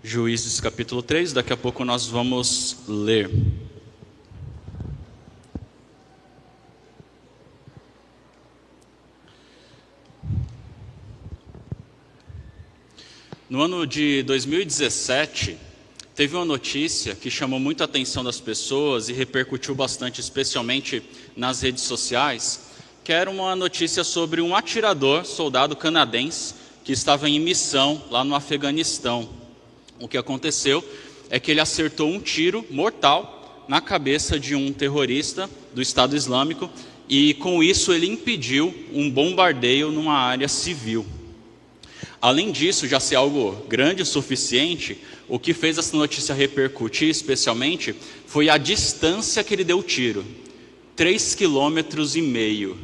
Juízes capítulo 3, daqui a pouco nós vamos ler. No ano de 2017, teve uma notícia que chamou muita atenção das pessoas e repercutiu bastante, especialmente nas redes sociais, que era uma notícia sobre um atirador, soldado canadense, que estava em missão lá no Afeganistão. O que aconteceu é que ele acertou um tiro mortal na cabeça de um terrorista do Estado Islâmico e com isso ele impediu um bombardeio numa área civil. Além disso, já ser algo grande o suficiente, o que fez essa notícia repercutir especialmente foi a distância que ele deu o tiro, 3,5 km.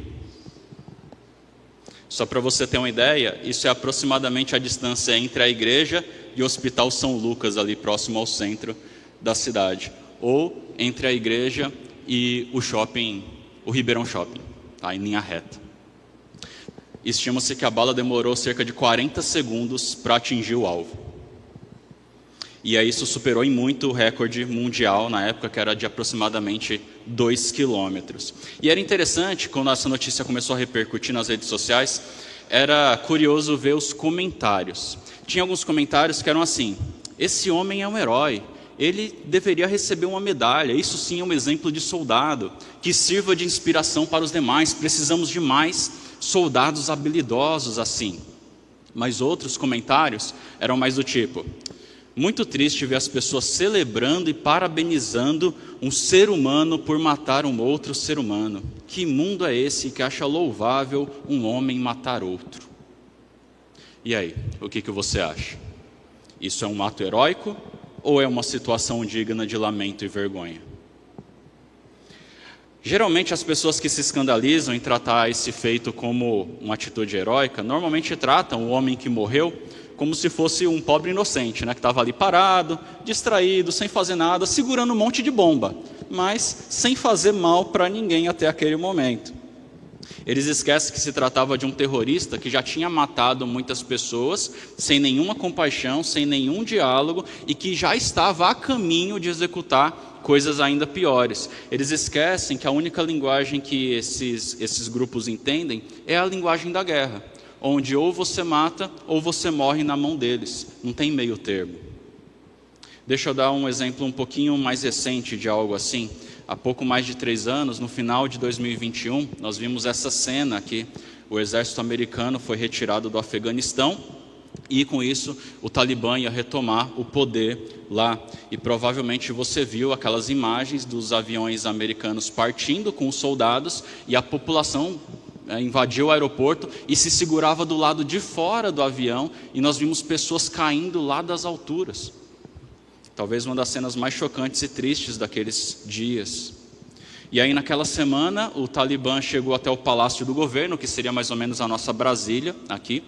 Só para você ter uma ideia, isso é aproximadamente a distância entre a igreja e o Hospital São Lucas, ali próximo ao centro da cidade, ou entre a igreja e o shopping, o Ribeirão Shopping, tá, em linha reta. Estima-se que a bala demorou cerca de 40 segundos para atingir o alvo. E aí isso superou em muito o recorde mundial na época, que era de aproximadamente 2 quilômetros. E era interessante, quando essa notícia começou a repercutir nas redes sociais, era curioso ver os comentários. Tinha alguns comentários que eram assim: esse homem é um herói, ele deveria receber uma medalha, isso sim é um exemplo de soldado, que sirva de inspiração para os demais, precisamos de mais soldados habilidosos assim. Mas outros comentários eram mais do tipo: muito triste ver as pessoas celebrando e parabenizando um ser humano por matar um outro ser humano. Que mundo é esse que acha louvável um homem matar outro? E aí, o que você acha? Isso é um ato heróico ou é uma situação digna de lamento e vergonha? Geralmente as pessoas que se escandalizam em tratar esse feito como uma atitude heróica, normalmente tratam o homem que morreu como se fosse um pobre inocente, né, que estava ali parado, distraído, sem fazer nada, segurando um monte de bomba, mas sem fazer mal para ninguém até aquele momento. Eles esquecem que se tratava de um terrorista que já tinha matado muitas pessoas, sem nenhuma compaixão, sem nenhum diálogo, e que já estava a caminho de executar coisas ainda piores. Eles esquecem que a única linguagem que esses grupos entendem é a linguagem da guerra, onde ou você mata ou você morre na mão deles, não tem meio termo. Deixa eu dar um exemplo um pouquinho mais recente de algo assim. Há pouco mais de 3 anos, no final de 2021, nós vimos essa cena que o exército americano foi retirado do Afeganistão e com isso o Talibã ia retomar o poder lá. E provavelmente você viu aquelas imagens dos aviões americanos partindo com os soldados e a população invadiu o aeroporto e se segurava do lado de fora do avião e nós vimos pessoas caindo lá das alturas. Talvez uma das cenas mais chocantes e tristes daqueles dias. E aí naquela semana o Talibã chegou até o palácio do governo, que seria mais ou menos a nossa Brasília aqui.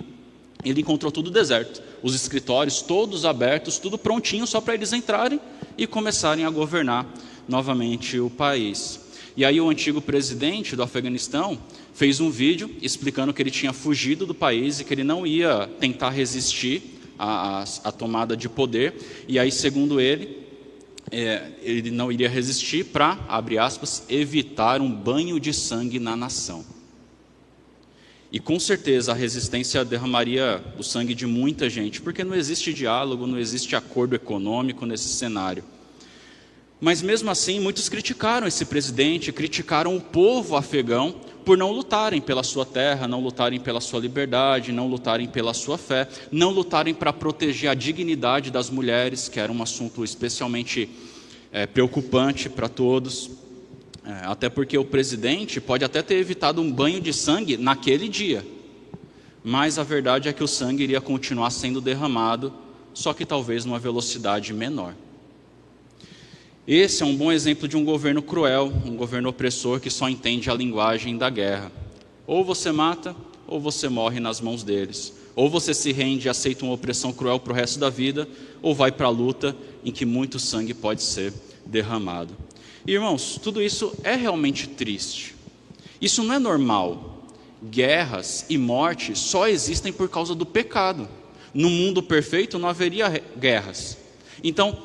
Ele encontrou tudo deserto, os escritórios todos abertos, tudo prontinho só para eles entrarem e começarem a governar novamente o país. E aí o antigo presidente do Afeganistão fez um vídeo explicando que ele tinha fugido do país e que ele não ia tentar resistir à tomada de poder. E aí, segundo ele, ele não iria resistir para, abre aspas, evitar um banho de sangue na nação. E com certeza a resistência derramaria o sangue de muita gente, porque não existe diálogo, não existe acordo econômico nesse cenário. Mas mesmo assim, muitos criticaram esse presidente, criticaram o povo afegão por não lutarem pela sua terra, não lutarem pela sua liberdade, não lutarem pela sua fé, não lutarem para proteger a dignidade das mulheres, que era um assunto especialmente preocupante para todos. Até porque o presidente pode até ter evitado um banho de sangue naquele dia, mas a verdade é que o sangue iria continuar sendo derramado, só que talvez numa velocidade menor. Esse é um bom exemplo de um governo cruel, um governo opressor que só entende a linguagem da guerra. Ou você mata, ou você morre nas mãos deles. Ou você se rende e aceita uma opressão cruel para o resto da vida, ou vai para a luta em que muito sangue pode ser derramado. E, irmãos, tudo isso é realmente triste. Isso não é normal. Guerras e morte só existem por causa do pecado. No mundo perfeito não haveria guerras. Então,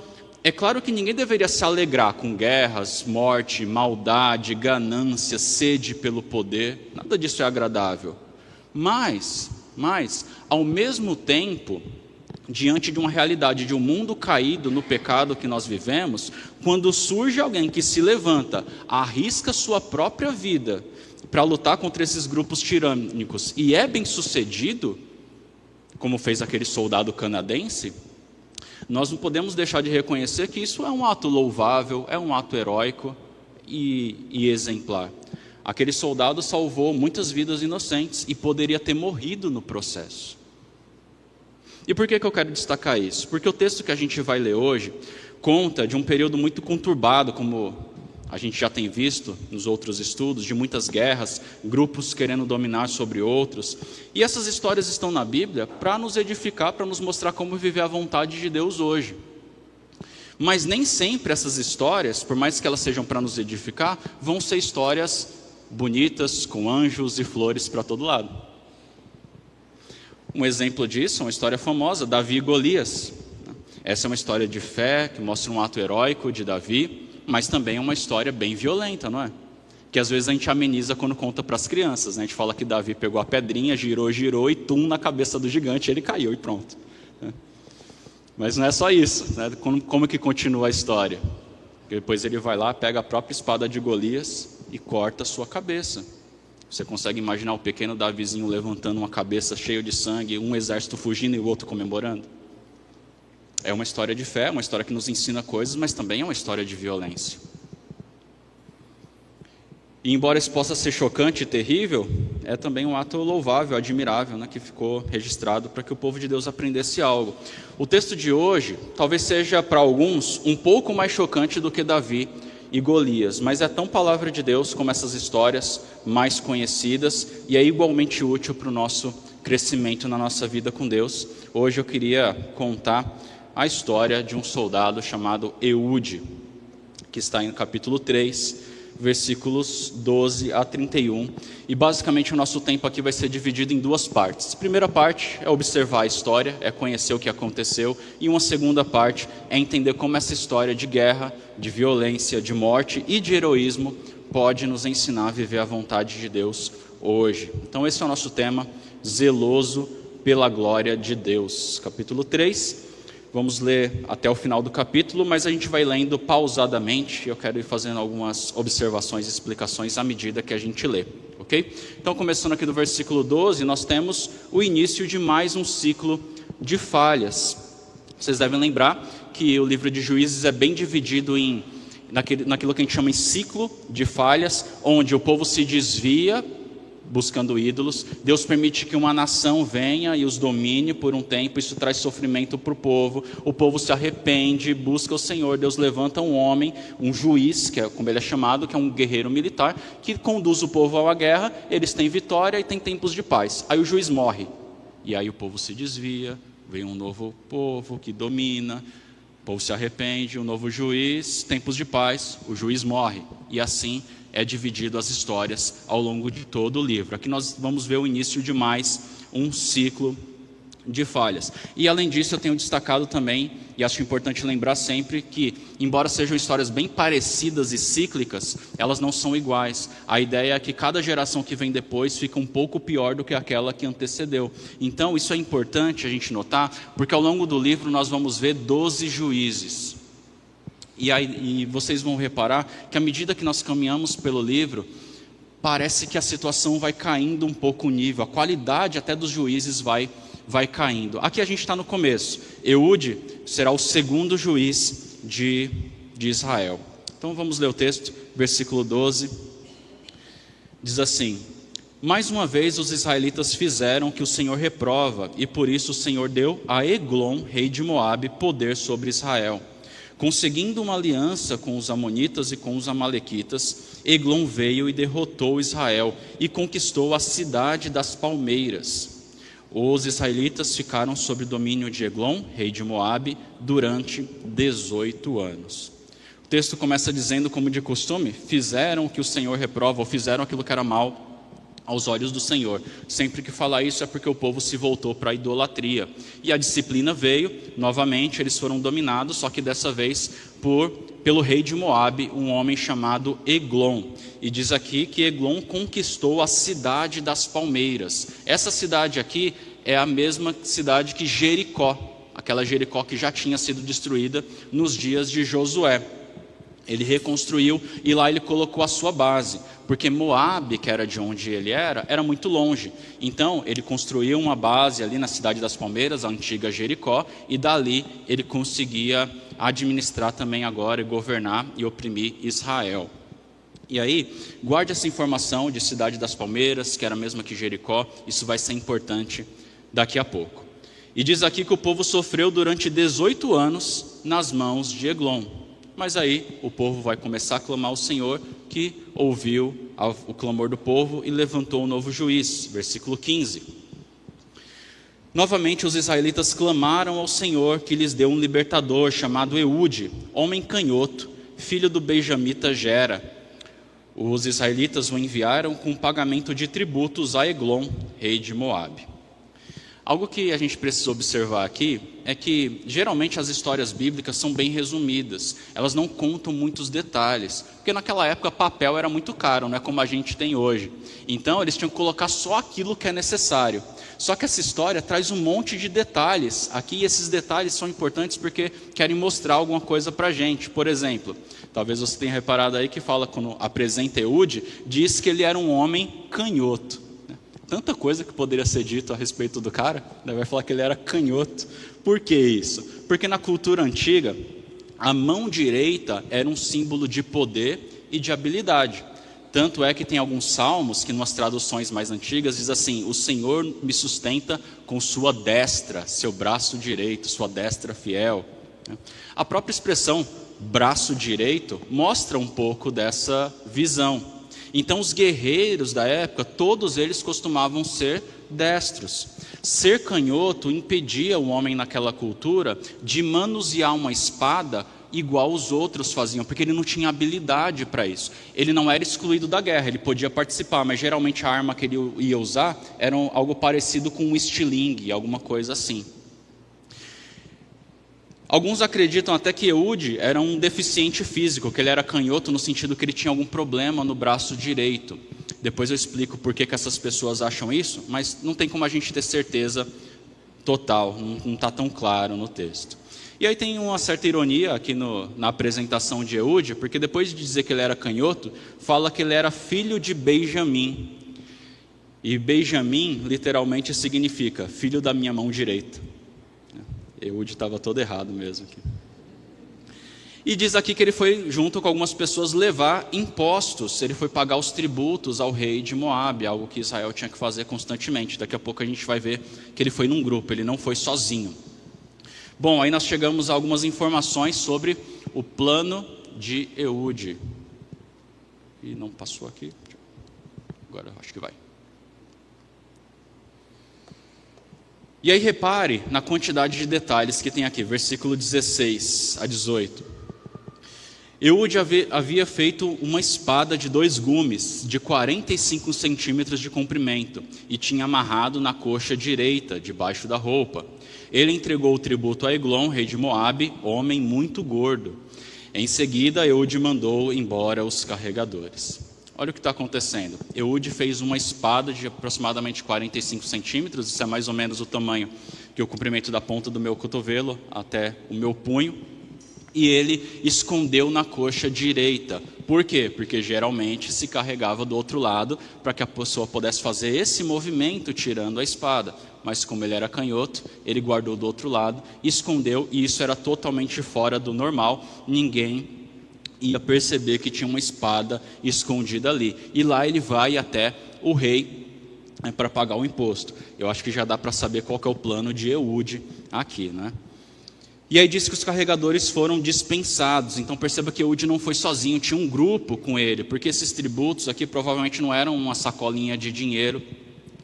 é claro que ninguém deveria se alegrar com guerras, morte, maldade, ganância, sede pelo poder. Nada disso é agradável. Mas, ao mesmo tempo, diante de uma realidade de um mundo caído no pecado que nós vivemos, quando surge alguém que se levanta, arrisca sua própria vida para lutar contra esses grupos tirânicos e é bem sucedido, como fez aquele soldado canadense, nós não podemos deixar de reconhecer que isso é um ato louvável, é um ato heróico e exemplar. Aquele soldado salvou muitas vidas inocentes e poderia ter morrido no processo. E por que eu quero destacar isso? Porque o texto que a gente vai ler hoje conta de um período muito conturbado, como a gente já tem visto nos outros estudos, de muitas guerras, grupos querendo dominar sobre outros. E essas histórias estão na Bíblia para nos edificar, para nos mostrar como viver a vontade de Deus hoje. Mas nem sempre essas histórias, por mais que elas sejam para nos edificar, vão ser histórias bonitas, com anjos e flores para todo lado. Um exemplo disso é uma história famosa, Davi e Golias. Essa é uma história de fé, que mostra um ato heróico de Davi, mas também é uma história bem violenta, não é? Que às vezes a gente ameniza quando conta para as crianças, né? A gente fala que Davi pegou a pedrinha, girou e tum na cabeça do gigante, ele caiu e pronto. Mas não é só isso, né? Como que continua a história? Depois ele vai lá, pega a própria espada de Golias e corta a sua cabeça. Você consegue imaginar o pequeno Davizinho levantando uma cabeça cheia de sangue, um exército fugindo e o outro comemorando? É uma história de fé, uma história que nos ensina coisas, mas também é uma história de violência. E embora isso possa ser chocante e terrível, é também um ato louvável, admirável, né, que ficou registrado para que o povo de Deus aprendesse algo. O texto de hoje talvez seja para alguns um pouco mais chocante do que Davi e Golias, mas é tão palavra de Deus como essas histórias mais conhecidas e é igualmente útil para o nosso crescimento na nossa vida com Deus. Hoje eu queria contar a história de um soldado chamado Eude, que está no capítulo 3, versículos 12 a 31, e basicamente o nosso tempo aqui vai ser dividido em duas partes. A primeira parte é observar a história, é conhecer o que aconteceu, e uma segunda parte é entender como essa história de guerra, de violência, de morte e de heroísmo pode nos ensinar a viver a vontade de Deus hoje. Então esse é o nosso tema, zeloso pela glória de Deus. Capítulo 3, vamos ler até o final do capítulo, mas a gente vai lendo pausadamente. Eu quero ir fazendo algumas observações e explicações à medida que a gente lê, ok? Então, começando aqui do versículo 12, nós temos o início de mais um ciclo de falhas. Vocês devem lembrar que o livro de Juízes é bem dividido naquilo que a gente chama de ciclo de falhas, onde o povo se desvia buscando ídolos, Deus permite que uma nação venha e os domine por um tempo, isso traz sofrimento para o povo se arrepende, busca o Senhor, Deus levanta um homem, um juiz, que é como ele é chamado, que é um guerreiro militar, que conduz o povo à guerra, eles têm vitória e têm tempos de paz, aí o juiz morre, e aí o povo se desvia, vem um novo povo que domina, o povo se arrepende, um novo juiz, tempos de paz, o juiz morre, e assim é dividido as histórias ao longo de todo o livro. Aqui nós vamos ver o início de mais um ciclo de falhas. E além disso eu tenho destacado também, e acho importante lembrar sempre que, embora sejam histórias bem parecidas e cíclicas, elas não são iguais. A ideia é que cada geração que vem depois fica um pouco pior do que aquela que antecedeu. Então isso é importante a gente notar, porque ao longo do livro nós vamos ver 12 juízes. E vocês vão reparar que à medida que nós caminhamos pelo livro, parece que a situação vai caindo um pouco o nível, a qualidade até dos juízes vai caindo. Aqui a gente está no começo. Eude será o segundo juiz de Israel. Então vamos ler o texto, versículo 12. Diz assim: mais uma vez os israelitas fizeram o que o Senhor reprova, e por isso o Senhor deu a Eglon, rei de Moabe, poder sobre Israel. Conseguindo uma aliança com os amonitas e com os amalequitas, Eglon veio e derrotou Israel e conquistou a cidade das palmeiras. Os israelitas ficaram sob o domínio de Eglon, rei de Moabe, durante 18 anos. O texto começa dizendo, como de costume, fizeram o que o Senhor reprova, ou fizeram aquilo que era mal aos olhos do Senhor. Sempre que fala isso é porque o povo se voltou para a idolatria. E a disciplina veio, novamente eles foram dominados, só que dessa vez pelo rei de Moabe, um homem chamado Eglon. E diz aqui que Eglon conquistou a cidade das palmeiras. Essa cidade aqui é a mesma cidade que Jericó, aquela Jericó que já tinha sido destruída nos dias de Josué. Ele reconstruiu e lá ele colocou a sua base, porque Moabe, que era de onde ele era muito longe. Então ele construiu uma base ali na cidade das palmeiras, a antiga Jericó, e dali ele conseguia administrar também agora e governar e oprimir Israel. E aí, guarde essa informação de cidade das palmeiras, que era a mesma que Jericó, isso vai ser importante daqui a pouco. E diz aqui que o povo sofreu durante 18 anos nas mãos de Eglon. Mas aí o povo vai começar a clamar ao Senhor, que ouviu o clamor do povo e levantou um novo juiz. Versículo 15. Novamente os israelitas clamaram ao Senhor, que lhes deu um libertador chamado Eude, homem canhoto, filho do benjamita Gera. Os israelitas o enviaram com pagamento de tributos a Eglon, rei de Moabe. Algo que a gente precisa observar aqui é que geralmente as histórias bíblicas são bem resumidas, elas não contam muitos detalhes, porque naquela época papel era muito caro, não é como a gente tem hoje. Então eles tinham que colocar só aquilo que é necessário. Só que essa história traz um monte de detalhes aqui, e esses detalhes são importantes porque querem mostrar alguma coisa para a gente. Por exemplo, talvez você tenha reparado aí que fala, quando apresenta Eude, diz que ele era um homem canhoto. Tanta coisa que poderia ser dito a respeito do cara, vai falar que ele era canhoto. Por que isso? Porque na cultura antiga, a mão direita era um símbolo de poder e de habilidade. Tanto é que tem alguns salmos que, nas traduções mais antigas, diz assim: o Senhor me sustenta com sua destra, seu braço direito, sua destra fiel. A própria expressão braço direito mostra um pouco dessa visão. Então os guerreiros da época, todos eles costumavam ser destros. Ser canhoto impedia o homem naquela cultura de manusear uma espada igual os outros faziam, porque ele não tinha habilidade para isso. Ele não era excluído da guerra, ele podia participar, mas geralmente a arma que ele ia usar era algo parecido com um estilingue, alguma coisa assim. Alguns acreditam até que Eude era um deficiente físico, que ele era canhoto no sentido que ele tinha algum problema no braço direito. Depois eu explico por que essas pessoas acham isso, mas não tem como a gente ter certeza total, não está tão claro no texto. E aí tem uma certa ironia aqui na apresentação de Eude, porque depois de dizer que ele era canhoto, fala que ele era filho de Benjamim. E Benjamim literalmente significa filho da minha mão direita. Eude estava todo errado mesmo aqui. E diz aqui que ele foi junto com algumas pessoas levar impostos, ele foi pagar os tributos ao rei de Moabe, algo que Israel tinha que fazer constantemente. Daqui a pouco a gente vai ver que ele foi num grupo, ele não foi sozinho. Bom, aí nós chegamos a algumas informações sobre o plano de Eude. E não passou aqui? Agora acho que vai. E aí repare na quantidade de detalhes que tem aqui, versículo 16 a 18. Eude havia feito uma espada de 2 gumes, de 45 centímetros de comprimento, e tinha amarrado na coxa direita, debaixo da roupa. Ele entregou o tributo a Eglon, rei de Moabe, homem muito gordo. Em seguida, Eude mandou embora os carregadores. Olha o que está acontecendo. Eude fez uma espada de aproximadamente 45 centímetros, isso é mais ou menos o tamanho que o comprimento da ponta do meu cotovelo até o meu punho, e ele escondeu na coxa direita. Por quê? Porque geralmente se carregava do outro lado para que a pessoa pudesse fazer esse movimento tirando a espada. Mas como ele era canhoto, ele guardou do outro lado, escondeu, e isso era totalmente fora do normal. Ninguém ia perceber que tinha uma espada escondida ali. E lá ele vai até o rei para pagar o imposto. Eu acho que já dá para saber qual que é o plano de Eude aqui, né? E aí diz que os carregadores foram dispensados. Então perceba que Eude não foi sozinho, tinha um grupo com ele, porque esses tributos aqui provavelmente não eram uma sacolinha de dinheiro,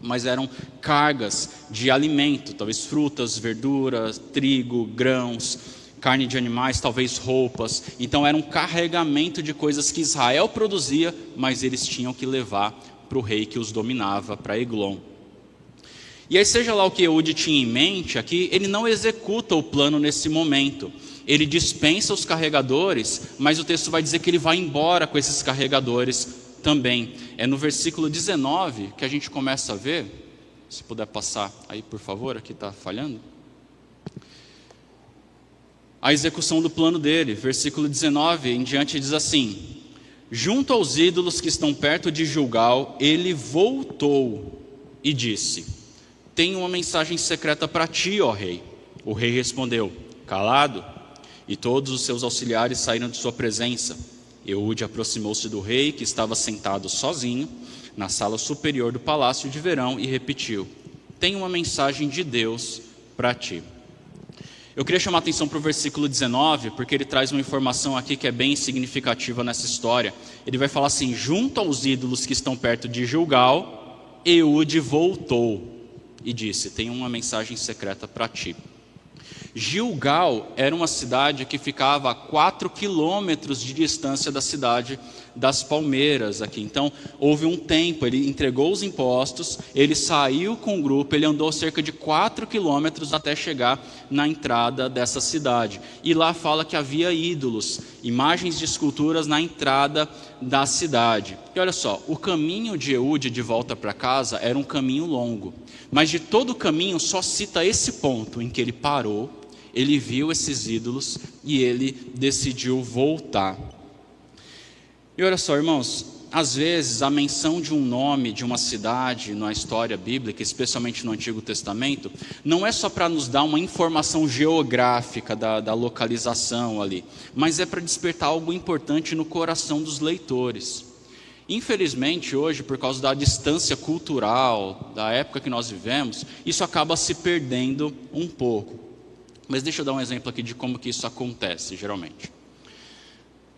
mas eram cargas de alimento, talvez frutas, verduras, trigo, grãos, carne de animais, talvez roupas. Então era um carregamento de coisas que Israel produzia, mas eles tinham que levar para o rei que os dominava, para Eglon. E aí, seja lá o que Eude tinha em mente aqui, ele não executa o plano nesse momento. Ele dispensa os carregadores, mas o texto vai dizer que ele vai embora com esses carregadores também. É no versículo 19 que a gente começa a ver, se puder passar aí por favor, aqui está falhando. A execução do plano dele, versículo 19 em diante diz assim: junto aos ídolos que estão perto de Gilgal, ele voltou e disse: tenho uma mensagem secreta para ti, ó rei. O rei respondeu: calado. E todos os seus auxiliares saíram de sua presença. Eude aproximou-se do rei, que estava sentado sozinho na sala superior do palácio de verão, e repetiu: tenho uma mensagem de Deus para ti. Eu queria chamar a atenção para o versículo 19, porque ele traz uma informação aqui que é bem significativa nessa história. Ele vai falar assim: junto aos ídolos que estão perto de Gilgal, Eude voltou e disse: tenho uma mensagem secreta para ti. Gilgal era uma cidade que ficava a 4 quilômetros de distância da cidade das Palmeiras aqui. Então houve um tempo, ele entregou os impostos, ele saiu com o grupo, ele andou cerca de 4 quilômetros até chegar na entrada dessa cidade. E lá fala que havia ídolos, imagens de esculturas na entrada da cidade. E olha só, o caminho de Eude de volta para casa era um caminho longo, mas de todo o caminho só cita esse ponto em que ele parou, ele viu esses ídolos e ele decidiu voltar. E olha só, irmãos, às vezes a menção de um nome, de uma cidade na história bíblica, especialmente no Antigo Testamento, não é só para nos dar uma informação geográfica da localização ali, mas é para despertar algo importante no coração dos leitores. Infelizmente hoje, por causa da distância cultural, da época que nós vivemos, isso acaba se perdendo um pouco. Mas deixa eu dar um exemplo aqui de como que isso acontece geralmente.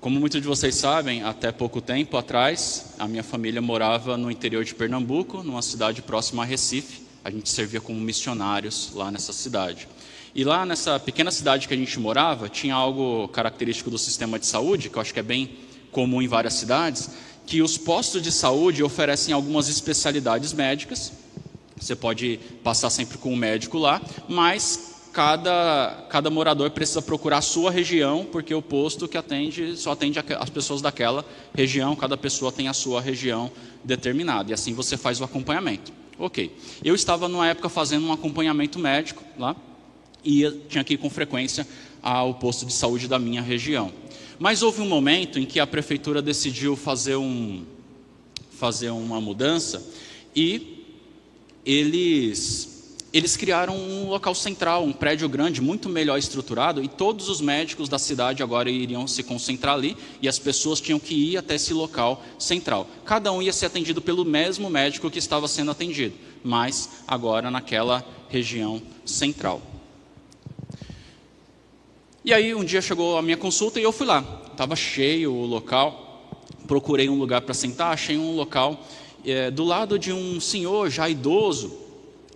Como muitos de vocês sabem, até pouco tempo atrás, a minha família morava no interior de Pernambuco, numa cidade próxima a Recife. A gente servia como missionários lá nessa cidade. E lá nessa pequena cidade que a gente morava, tinha algo característico do sistema de saúde, que eu acho que é bem comum em várias cidades, que os postos de saúde oferecem algumas especialidades médicas. Você pode passar sempre com um médico lá, mas cada morador precisa procurar a sua região, porque o posto que atende só atende as pessoas daquela região, cada pessoa tem a sua região determinada, e assim você faz o acompanhamento. Ok, eu estava numa época fazendo um acompanhamento médico lá, e tinha que ir com frequência ao posto de saúde da minha região. Mas houve um momento em que a prefeitura decidiu fazer uma mudança, e eles criaram um local central, um prédio grande, muito melhor estruturado, e todos os médicos da cidade agora iriam se concentrar ali, e as pessoas tinham que ir até esse local central. Cada um ia ser atendido pelo mesmo médico que estava sendo atendido, mas agora naquela região central. E aí um dia chegou a minha consulta e eu fui lá. Estava cheio o local, procurei um lugar para sentar, achei um local do lado de um senhor já idoso,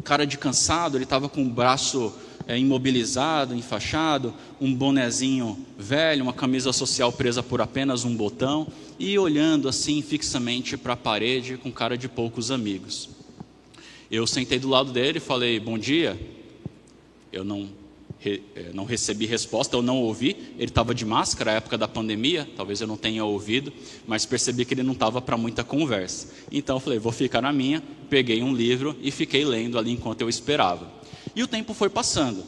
cara de cansado. Ele estava com o braço imobilizado, enfaixado, um bonezinho velho, uma camisa social presa por apenas um botão, e olhando assim fixamente para a parede com cara de poucos amigos. Eu sentei do lado dele e falei: bom dia. Eu não recebi resposta, eu não ouvi. Ele estava de máscara, na época da pandemia, talvez eu não tenha ouvido, mas percebi que ele não estava para muita conversa. Então eu falei: vou ficar na minha. Peguei um livro e fiquei lendo ali enquanto eu esperava. E o tempo foi passando,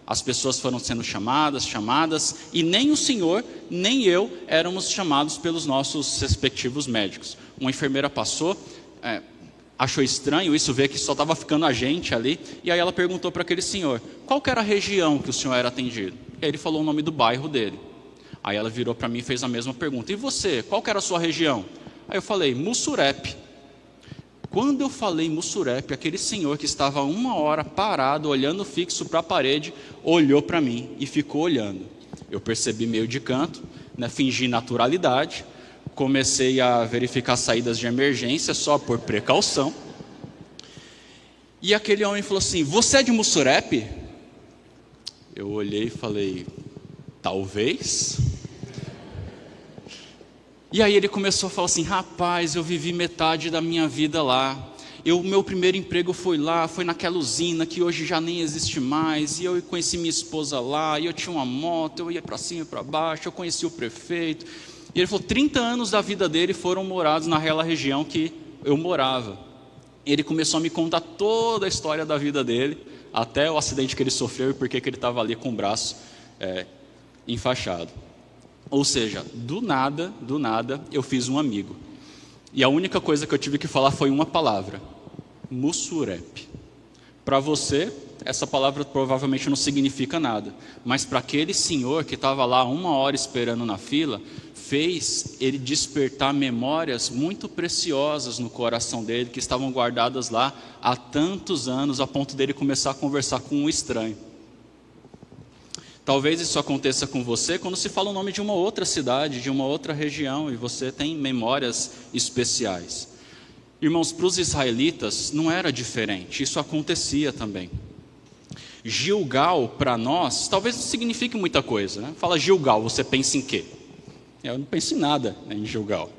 as pessoas foram sendo chamadas, e nem o senhor, nem eu éramos chamados pelos nossos respectivos médicos. Uma enfermeira passou, achou estranho isso, ver que só estava ficando a gente ali, e aí ela perguntou para aquele senhor: qual que era a região que o senhor era atendido? E aí ele falou o nome do bairro dele. Aí ela virou para mim e fez a mesma pergunta: e você, qual que era a sua região? Aí eu falei: Mussurepe. Quando eu falei Mussurepe, aquele senhor que estava 1 hora parado, olhando fixo para a parede, olhou para mim e ficou olhando. Eu percebi meio de canto, fingi naturalidade, comecei a verificar saídas de emergência só por precaução. E aquele homem falou assim: você é de Mussurepe? Eu olhei e falei: talvez. E aí ele começou a falar assim: rapaz, eu vivi metade da minha vida lá. Meu primeiro emprego foi lá, foi naquela usina que hoje já nem existe mais. E eu conheci minha esposa lá, e eu tinha uma moto, eu ia para cima e para baixo, eu conheci o prefeito. E ele falou, 30 anos da vida dele foram morados naquela região que eu morava. Ele começou a me contar toda a história da vida dele, até o acidente que ele sofreu e por que ele estava ali com o braço enfaixado. Ou seja, do nada, eu fiz um amigo. E a única coisa que eu tive que falar foi uma palavra: Mussurep. Para você, essa palavra provavelmente não significa nada, mas para aquele senhor que estava lá 1 hora esperando na fila, fez ele despertar memórias muito preciosas no coração dele, que estavam guardadas lá há tantos anos, a ponto dele começar a conversar com um estranho. Talvez isso aconteça com você quando se fala o nome de uma outra cidade, de uma outra região, e você tem memórias especiais. Irmãos, para os israelitas não era diferente, isso acontecia também. Gilgal, para nós, talvez não signifique muita coisa, né? Fala Gilgal, você pensa em quê? Eu não penso em nada, né, em Gilgal.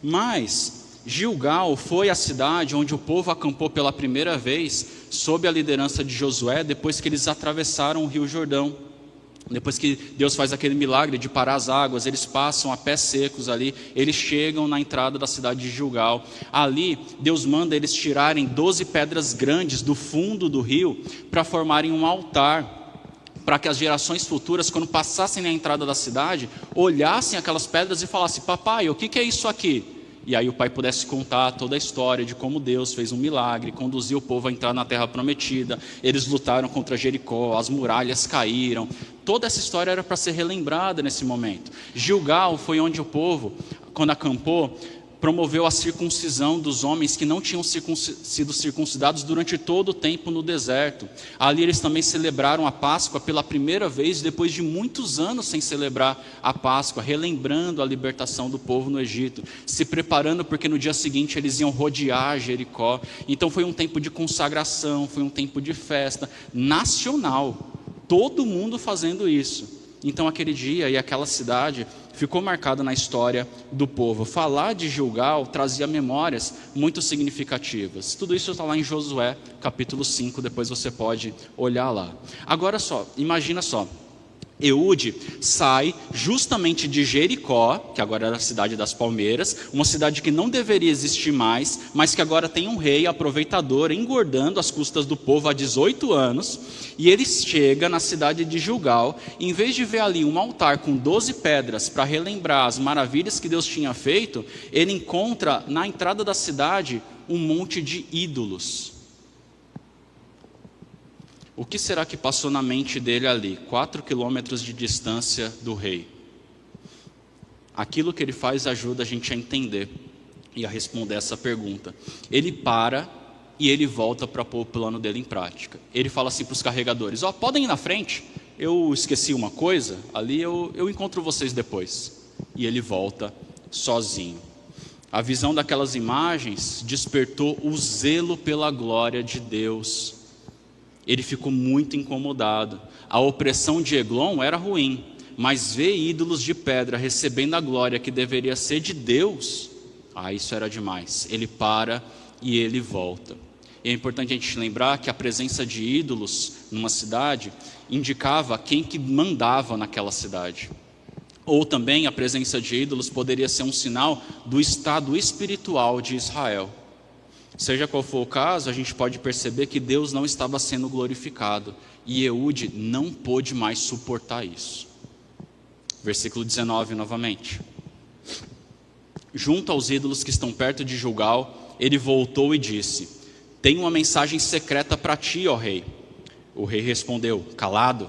Mas Gilgal foi a cidade onde o povo acampou pela primeira vez, sob a liderança de Josué, depois que eles atravessaram o Rio Jordão. Depois que Deus faz aquele milagre de parar as águas, eles passam a pés secos ali, eles chegam na entrada da cidade de Gilgal. Ali, Deus manda eles tirarem 12 pedras grandes do fundo do rio, para formarem um altar, para que as gerações futuras, quando passassem na entrada da cidade, olhassem aquelas pedras e falassem: papai, o que é isso aqui? E aí o pai pudesse contar toda a história de como Deus fez um milagre, conduziu o povo a entrar na terra prometida, eles lutaram contra Jericó, as muralhas caíram. Toda essa história era para ser relembrada nesse momento. Gilgal foi onde o povo, quando acampou, promoveu a circuncisão dos homens que não tinham sido circuncidados durante todo o tempo no deserto. Ali eles também celebraram a Páscoa pela primeira vez, depois de muitos anos sem celebrar a Páscoa, relembrando a libertação do povo no Egito, se preparando porque no dia seguinte eles iam rodear Jericó. Então foi um tempo de consagração, foi um tempo de festa nacional, todo mundo fazendo isso. Então aquele dia e aquela cidade ficou marcado na história do povo. Falar de Gilgal trazia memórias muito significativas. Tudo isso está lá em Josué, capítulo 5, depois você pode olhar lá. Agora só, imagina só, Eude sai justamente de Jericó, que agora era a cidade das palmeiras, uma cidade que não deveria existir mais, mas que agora tem um rei aproveitador, engordando as custas do povo há 18 anos, e ele chega na cidade de Gilgal, e em vez de ver ali um altar com 12 pedras para relembrar as maravilhas que Deus tinha feito, ele encontra na entrada da cidade um monte de ídolos. O que será que passou na mente dele ali, 4 quilômetros de distância do rei? Aquilo que ele faz ajuda a gente a entender e a responder essa pergunta. Ele para e ele volta para pôr o plano dele em prática. Ele fala assim para os carregadores: podem ir na frente, eu esqueci uma coisa, ali eu encontro vocês depois. E ele volta sozinho. A visão daquelas imagens despertou o zelo pela glória de Deus. Ele ficou muito incomodado. A opressão de Eglon era ruim, mas ver ídolos de pedra recebendo a glória que deveria ser de Deus, isso era demais. Ele para e ele volta. E é importante a gente lembrar que a presença de ídolos numa cidade indicava quem que mandava naquela cidade. Ou também a presença de ídolos poderia ser um sinal do estado espiritual de Israel. Seja qual for o caso, a gente pode perceber que Deus não estava sendo glorificado, e Eude não pôde mais suportar isso. Versículo 19 novamente. Junto aos ídolos que estão perto de Gilgal, ele voltou e disse: tenho uma mensagem secreta para ti, ó rei. O rei respondeu: calado.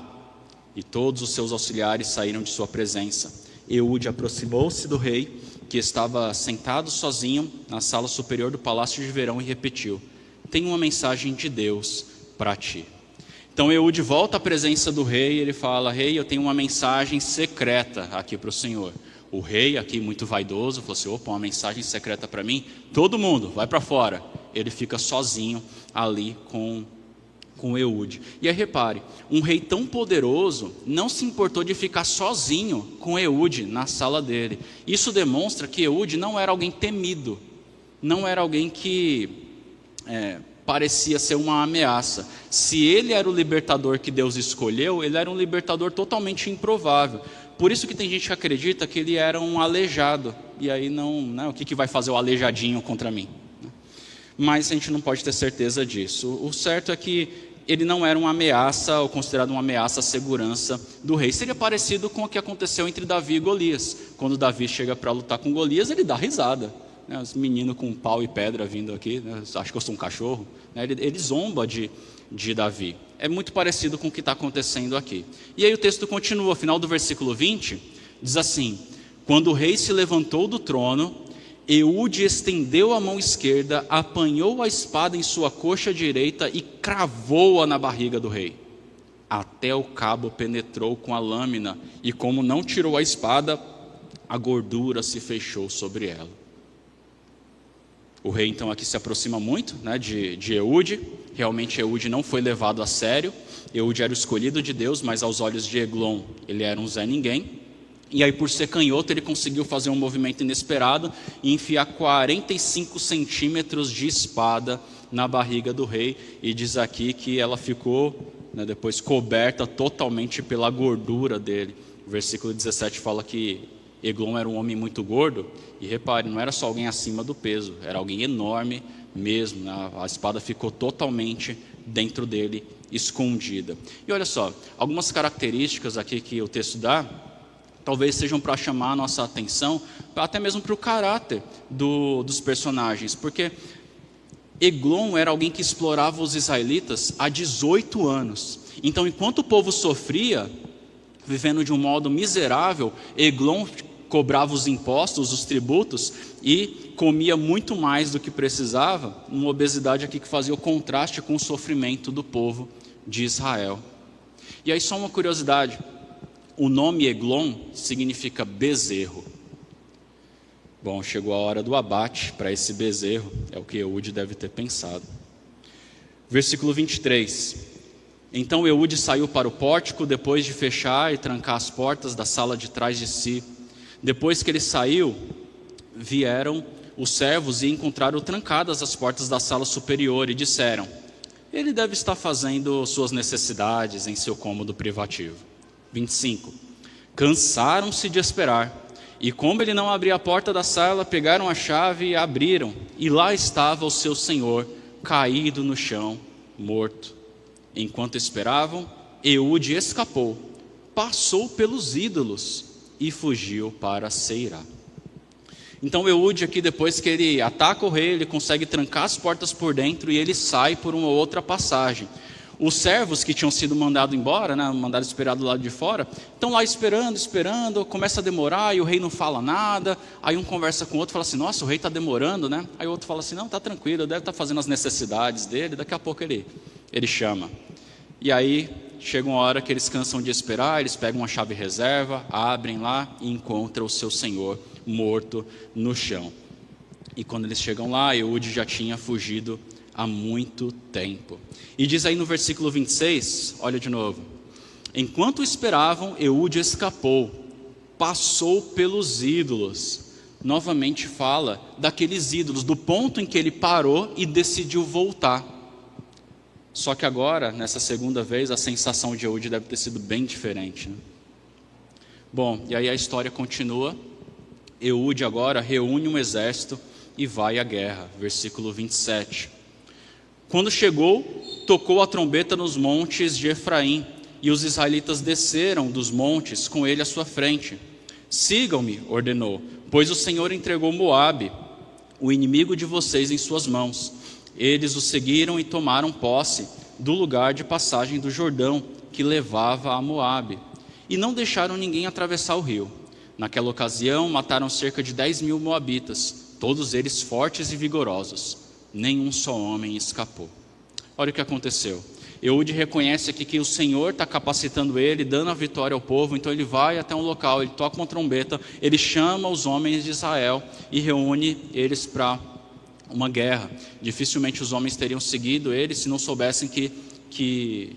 E todos os seus auxiliares saíram de sua presença. Eude aproximou-se do rei, que estava sentado sozinho na sala superior do palácio de verão, e repetiu: tenho uma mensagem de Deus para ti. Então Eude volta à presença do rei e ele fala: rei, eu tenho uma mensagem secreta aqui para o senhor. O rei, aqui muito vaidoso, falou assim: opa, uma mensagem secreta para mim? Todo mundo, vai para fora. Ele fica sozinho ali com com Eude. E aí repare, um rei tão poderoso não se importou de ficar sozinho com Eude na sala dele. Isso demonstra que Eude não era alguém temido, não era alguém que parecia ser uma ameaça. Se ele era o libertador que Deus escolheu, ele era um libertador totalmente improvável. Por isso que tem gente que acredita que ele era um aleijado. E aí o que vai fazer o aleijadinho contra mim? Mas a gente não pode ter certeza disso. O certo é que ele não era uma ameaça, ou considerado uma ameaça à segurança do rei. Seria parecido com o que aconteceu entre Davi e Golias. Quando Davi chega para lutar com Golias, ele dá risada. Os meninos com pau e pedra vindo aqui, acho que eu sou um cachorro. Ele zomba de Davi. É muito parecido com o que está acontecendo aqui. E aí o texto continua, ao final do versículo 20, diz assim: quando o rei se levantou do trono, Eude estendeu a mão esquerda, apanhou a espada em sua coxa direita e cravou-a na barriga do rei. Até o cabo penetrou com a lâmina, e como não tirou a espada, a gordura se fechou sobre ela. O rei então aqui se aproxima muito de Eude. Realmente Eude não foi levado a sério. Eude era o escolhido de Deus, mas aos olhos de Eglon ele era um Zé Ninguém. E aí, por ser canhoto, ele conseguiu fazer um movimento inesperado e enfiar 45 centímetros de espada na barriga do rei. E diz aqui que ela ficou depois coberta totalmente pela gordura dele. O versículo 17 fala que Eglon era um homem muito gordo. E repare, não era só alguém acima do peso, era alguém enorme mesmo. A espada ficou totalmente dentro dele, escondida. E olha só, algumas características aqui que o texto dá, talvez sejam para chamar a nossa atenção, até mesmo para o caráter dos personagens, porque Eglon era alguém que explorava os israelitas há 18 anos. Então, enquanto o povo sofria, vivendo de um modo miserável, Eglon cobrava os impostos, os tributos, e comia muito mais do que precisava, uma obesidade aqui que fazia o contraste com o sofrimento do povo de Israel. E aí só uma curiosidade, o nome Eglon significa bezerro. Bom, chegou a hora do abate para esse bezerro, é o que Eude deve ter pensado. Versículo 23. Então Eude saiu para o pórtico, depois de fechar e trancar as portas da sala de trás de si. Depois que ele saiu, vieram os servos e encontraram trancadas as portas da sala superior e disseram: ele deve estar fazendo suas necessidades em seu cômodo privativo. 25. Cansaram-se de esperar, e como ele não abria a porta da sala, pegaram a chave e abriram, e lá estava o seu senhor, caído no chão, morto. Enquanto esperavam, Eude escapou, passou pelos ídolos e fugiu para Seirá. Então Eude aqui, depois que ele ataca o rei, ele consegue trancar as portas por dentro e ele sai por uma outra passagem. Os servos que tinham sido mandados embora, mandados esperar do lado de fora, estão lá esperando, começa a demorar e o rei não fala nada. Aí um conversa com o outro e fala assim: nossa, o rei está demorando, né? Aí o outro fala assim: não, está tranquilo, deve estar fazendo as necessidades dele, daqui a pouco ele chama. E aí chega uma hora que eles cansam de esperar, eles pegam uma chave reserva, abrem lá e encontram o seu senhor morto no chão. E quando eles chegam lá, Eude já tinha fugido há muito tempo. E diz aí no versículo 26, olha de novo: enquanto esperavam, Eude escapou, passou pelos ídolos. Novamente fala daqueles ídolos, do ponto em que ele parou e decidiu voltar. Só que agora, nessa segunda vez, a sensação de Eude deve ter sido bem diferente, Bom, e aí a história continua. Eude agora reúne um exército e vai à guerra. Versículo 27. Quando chegou, tocou a trombeta nos montes de Efraim, e os israelitas desceram dos montes com ele à sua frente. Sigam-me, ordenou, pois o Senhor entregou Moabe, o inimigo de vocês, em suas mãos. Eles o seguiram e tomaram posse do lugar de passagem do Jordão, que levava a Moabe, e não deixaram ninguém atravessar o rio. Naquela ocasião mataram cerca de 10.000 moabitas, todos eles fortes e vigorosos. Nenhum só homem escapou. Olha o que aconteceu. Eude reconhece aqui que o Senhor está capacitando ele, dando a vitória ao povo. Então ele vai até um local, ele toca uma trombeta, ele chama os homens de Israel e reúne eles para uma guerra. Dificilmente os homens teriam seguido ele se não soubessem que que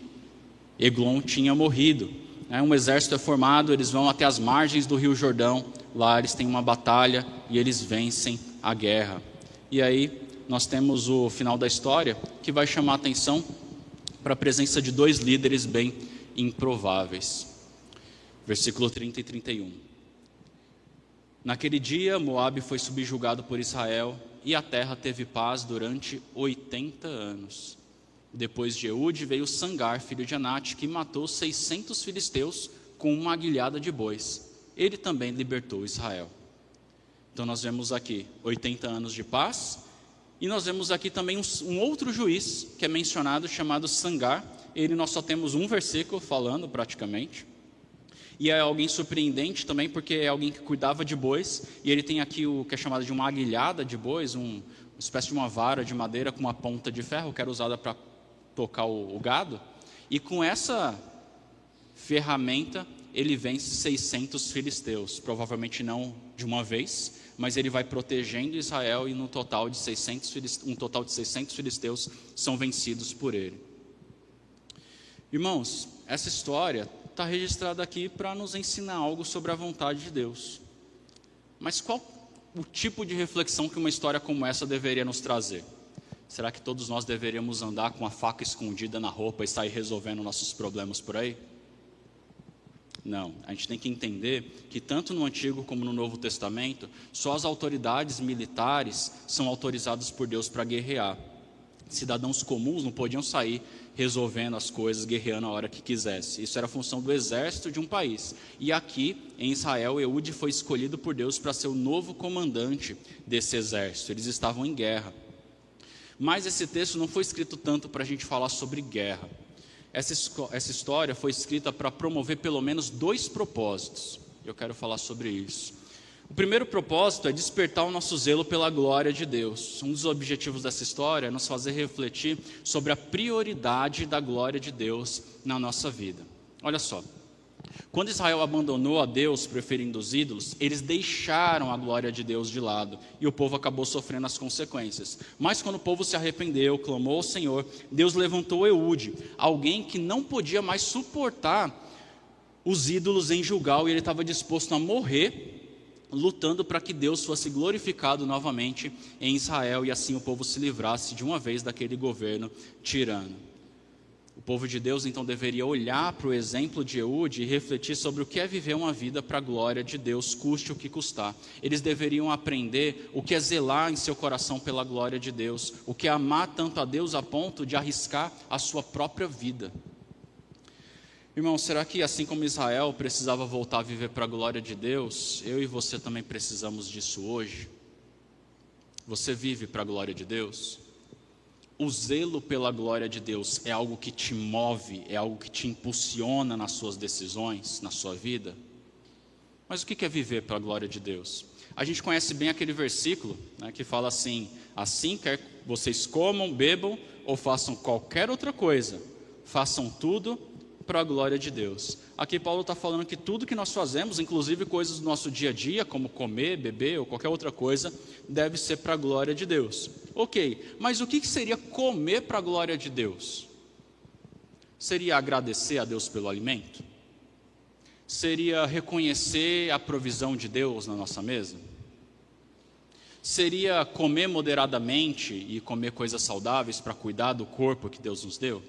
Eglon tinha morrido. Um exército é formado, eles vão até as margens do rio Jordão, lá eles têm uma batalha e eles vencem a guerra. E aí nós temos o final da história, que vai chamar a atenção para a presença de dois líderes bem improváveis. Versículo 30 e 31. Naquele dia, Moabe foi subjugado por Israel, e a terra teve paz durante 80 anos. Depois de Eude veio Sangar, filho de Anate, que matou 600 filisteus com uma aguilhada de bois. Ele também libertou Israel. Então nós vemos aqui 80 anos de paz, e nós vemos aqui também um outro juiz que é mencionado, chamado Sangar. Ele nós só temos um versículo falando praticamente, e é alguém surpreendente também, porque é alguém que cuidava de bois, e ele tem aqui o que é chamado de uma aguilhada de bois, uma espécie de uma vara de madeira com uma ponta de ferro, que era usada para tocar o gado, e com essa ferramenta ele vence 600 filisteus, provavelmente não de uma vez, mas ele vai protegendo Israel, e um total de 600 filisteus são vencidos por ele. Irmãos, essa história está registrada aqui para nos ensinar algo sobre a vontade de Deus. Mas qual o tipo de reflexão que uma história como essa deveria nos trazer? Será que todos nós deveríamos andar com a faca escondida na roupa e sair resolvendo nossos problemas por aí? Não, a gente tem que entender que tanto no Antigo como no Novo Testamento, só as autoridades militares são autorizadas por Deus para guerrear. Cidadãos comuns não podiam sair resolvendo as coisas, guerreando a hora que quisesse. Isso era função do exército de um país. E aqui, em Israel, Eude foi escolhido por Deus para ser o novo comandante desse exército. Eles estavam em guerra. Mas esse texto não foi escrito tanto para a gente falar sobre guerra. Essa história foi escrita para promover pelo menos dois propósitos. Eu quero falar sobre isso. O primeiro propósito é despertar o nosso zelo pela glória de Deus. Um dos objetivos dessa história é nos fazer refletir sobre a prioridade da glória de Deus na nossa vida. Olha só, quando Israel abandonou a Deus, preferindo os ídolos, eles deixaram a glória de Deus de lado, e o povo acabou sofrendo as consequências. Mas quando o povo se arrependeu, clamou ao Senhor, Deus levantou Eude, alguém que não podia mais suportar os ídolos em Gilgal, e ele estava disposto a morrer, lutando para que Deus fosse glorificado novamente em Israel, e assim o povo se livrasse de uma vez daquele governo tirano. O povo de Deus então deveria olhar para o exemplo de Eude e refletir sobre o que é viver uma vida para a glória de Deus, custe o que custar. Eles deveriam aprender o que é zelar em seu coração pela glória de Deus, o que é amar tanto a Deus a ponto de arriscar a sua própria vida. Irmão, será que assim como Israel precisava voltar a viver para a glória de Deus, eu e você também precisamos disso hoje? Você vive para a glória de Deus? O zelo pela glória de Deus é algo que te move, é algo que te impulsiona nas suas decisões, na sua vida? Mas o que é viver para a glória de Deus? A gente conhece bem aquele versículo, né, que fala assim: assim quer vocês comam, bebam ou façam qualquer outra coisa, façam tudo para a glória de Deus. Aqui Paulo está falando que tudo que nós fazemos, inclusive coisas do nosso dia a dia, como comer, beber ou qualquer outra coisa, deve ser para a glória de Deus. Ok, mas o que seria comer para a glória de Deus? Seria agradecer a Deus pelo alimento? Seria reconhecer a provisão de Deus na nossa mesa? Seria comer moderadamente e comer coisas saudáveis para cuidar do corpo que Deus nos deu?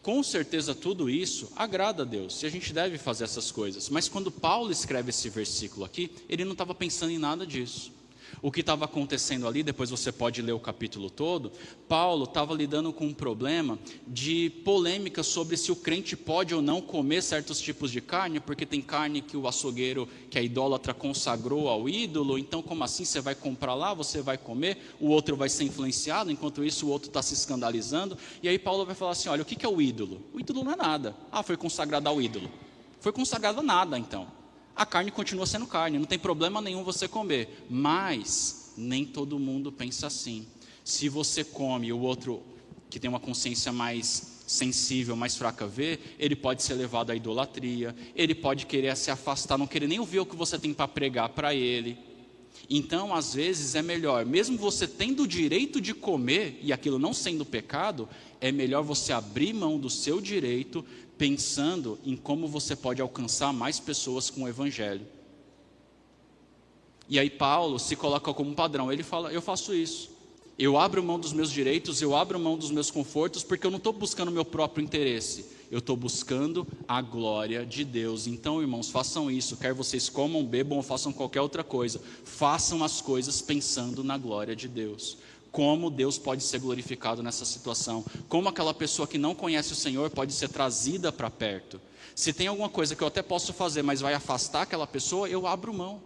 Com certeza tudo isso agrada a Deus, e a gente deve fazer essas coisas. Mas quando Paulo escreve esse versículo aqui, ele não estava pensando em nada disso. O que estava acontecendo ali, depois você pode ler o capítulo todo, Paulo estava lidando com um problema de polêmica sobre se o crente pode ou não comer certos tipos de carne, porque tem carne que o açougueiro, que a idólatra consagrou ao ídolo, então como assim você vai comprar lá, você vai comer, o outro vai ser influenciado, enquanto isso o outro está se escandalizando, e aí Paulo vai falar assim, olha, o que é o ídolo? O ídolo não é nada. Foi consagrado ao ídolo. Foi consagrado a nada então. A carne continua sendo carne, não tem problema nenhum você comer, mas nem todo mundo pensa assim. Se você come e o outro que tem uma consciência mais sensível, mais fraca vê, ele pode ser levado à idolatria, ele pode querer se afastar, não querer nem ouvir o que você tem para pregar para ele. Então, às vezes é melhor, mesmo você tendo o direito de comer, e aquilo não sendo pecado, é melhor você abrir mão do seu direito, pensando em como você pode alcançar mais pessoas com o Evangelho. E aí Paulo se coloca como um padrão, ele fala, eu faço isso. Eu abro mão dos meus direitos, eu abro mão dos meus confortos, porque eu não estou buscando o meu próprio interesse. Eu estou buscando a glória de Deus. Então, irmãos, façam isso. Quer vocês comam, bebam ou façam qualquer outra coisa. Façam as coisas pensando na glória de Deus. Como Deus pode ser glorificado nessa situação. Como aquela pessoa que não conhece o Senhor pode ser trazida para perto. Se tem alguma coisa que eu até posso fazer, mas vai afastar aquela pessoa, eu abro mão.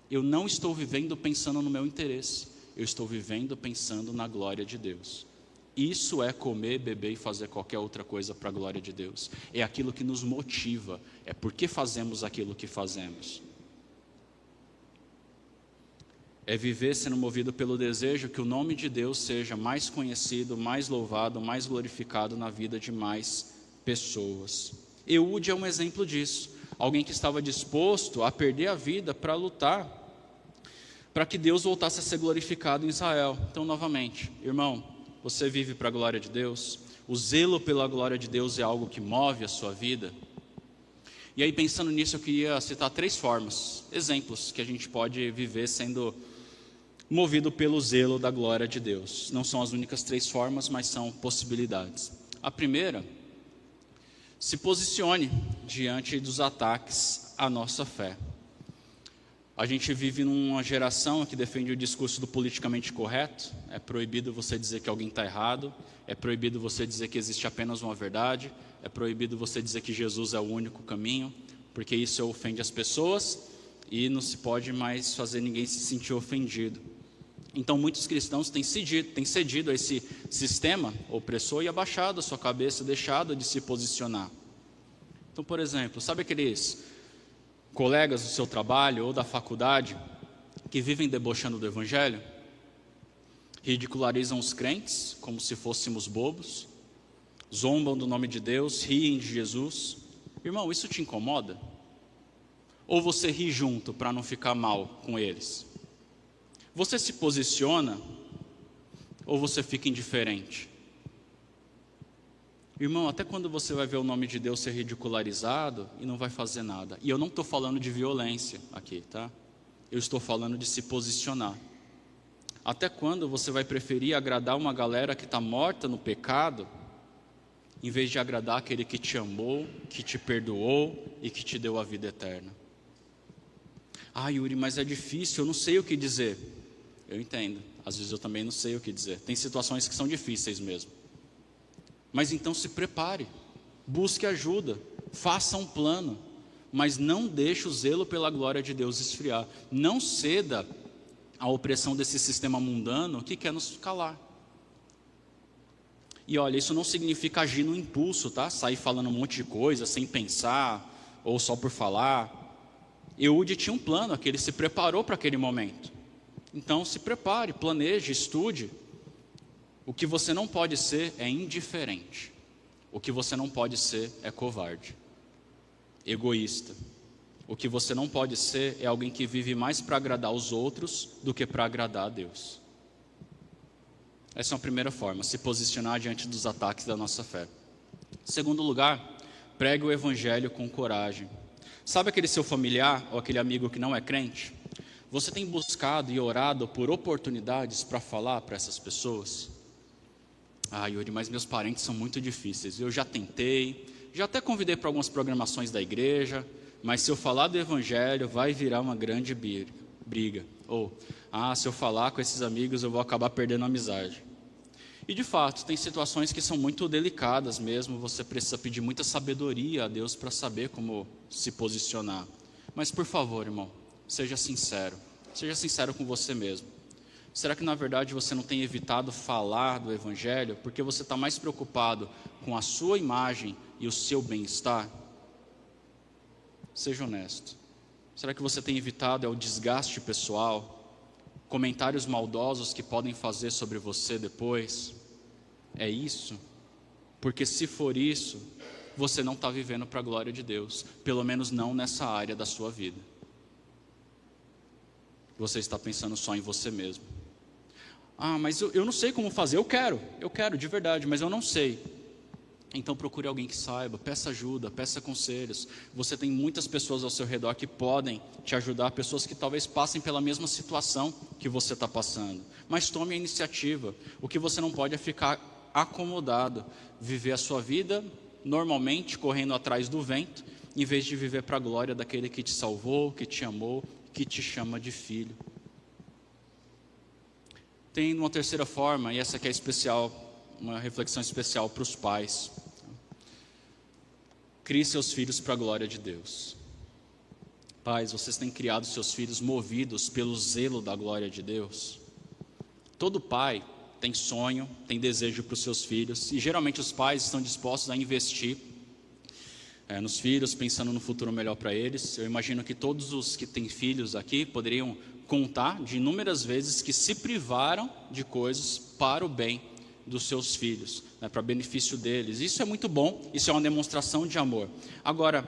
Eu não estou vivendo pensando no meu interesse. Eu estou vivendo pensando na glória de Deus. Isso é comer, beber e fazer qualquer outra coisa para a glória de Deus. É aquilo que nos motiva, é porque fazemos aquilo que fazemos. É viver sendo movido pelo desejo que o nome de Deus seja mais conhecido, mais louvado, mais glorificado na vida de mais pessoas. Eude é um exemplo disso. Alguém que estava disposto a perder a vida para lutar para que Deus voltasse a ser glorificado em Israel. Então, novamente, irmão, você vive para a glória de Deus? O zelo pela glória de Deus é algo que move a sua vida? E aí, pensando nisso, eu queria citar 3 formas, exemplos que a gente pode viver sendo movido pelo zelo da glória de Deus. Não são as únicas 3 formas, mas são possibilidades. A primeira, se posicione diante dos ataques à nossa fé. A gente vive numa geração que defende o discurso do politicamente correto. É proibido você dizer que alguém está errado. É proibido você dizer que existe apenas uma verdade. É proibido você dizer que Jesus é o único caminho, porque isso ofende as pessoas e não se pode mais fazer ninguém se sentir ofendido. Então muitos cristãos têm cedido a esse sistema opressor e abaixado a sua cabeça, deixado de se posicionar. Então, por exemplo, sabe aqueles colegas do seu trabalho ou da faculdade que vivem debochando do Evangelho? Ridicularizam os crentes como se fôssemos bobos, zombam do nome de Deus, riem de Jesus. Irmão, isso te incomoda? Ou você ri junto para não ficar mal com eles? Você se posiciona ou você fica indiferente? Irmão, até quando você vai ver o nome de Deus ser ridicularizado e não vai fazer nada? E eu não estou falando de violência aqui, tá? Eu estou falando de se posicionar. Até quando você vai preferir agradar uma galera que está morta no pecado, em vez de agradar aquele que te amou, que te perdoou e que te deu a vida eterna? Ah, Yuri, mas é difícil, eu não sei o que dizer. Eu entendo, às vezes eu também não sei o que dizer. Tem situações que são difíceis mesmo. Mas então se prepare, busque ajuda, faça um plano, mas não deixe o zelo pela glória de Deus esfriar. Não ceda à opressão desse sistema mundano que quer nos calar. E olha, isso não significa agir no impulso, tá? Sair falando um monte de coisa sem pensar ou só por falar. Eude tinha um plano, que ele se preparou para aquele momento. Então se prepare, planeje, estude. O que você não pode ser é indiferente. O que você não pode ser é covarde, egoísta. O que você não pode ser é alguém que vive mais para agradar os outros do que para agradar a Deus. Essa é a primeira forma, se posicionar diante dos ataques da nossa fé. Segundo lugar, pregue o Evangelho com coragem. Sabe aquele seu familiar ou aquele amigo que não é crente? Você tem buscado e orado por oportunidades para falar para essas pessoas? Ah, Yuri, mas meus parentes são muito difíceis. Eu já tentei, já até convidei para algumas programações da igreja, mas se eu falar do Evangelho vai virar uma grande briga. Ou, se eu falar com esses amigos eu vou acabar perdendo a amizade. E de fato, tem situações que são muito delicadas mesmo, você precisa pedir muita sabedoria a Deus para saber como se posicionar. Mas por favor, irmão, seja sincero com você mesmo. Será que na verdade você não tem evitado falar do Evangelho porque você está mais preocupado com a sua imagem e o seu bem-estar? Seja honesto. Será que você tem evitado o desgaste pessoal, comentários maldosos que podem fazer sobre você depois? É isso? Porque se for isso, você não está vivendo para a glória de Deus, pelo menos não nessa área da sua vida. você está pensando só em você mesmo. Ah, mas eu não sei como fazer, eu quero de verdade, mas eu não sei. Então procure alguém que saiba, peça ajuda, peça conselhos. Você tem muitas pessoas ao seu redor que podem te ajudar, pessoas que talvez passem pela mesma situação que você está passando. Mas tome a iniciativa. O que você não pode é ficar acomodado, viver a sua vida normalmente, correndo atrás do vento, em vez de viver para a glória daquele que te salvou, que te amou, que te chama de filho. Tem uma terceira forma, e essa aqui é especial, uma reflexão especial para os pais. Crie seus filhos para a glória de Deus. Pais, vocês têm criado seus filhos movidos pelo zelo da glória de Deus? Todo pai tem sonho, tem desejo para os seus filhos, e geralmente os pais estão dispostos a investir nos filhos, pensando no futuro melhor para eles. Eu imagino que todos os que têm filhos aqui poderiam contar de inúmeras vezes que se privaram de coisas para o bem dos seus filhos, para benefício deles. Isso é muito bom, isso é uma demonstração de amor. Agora,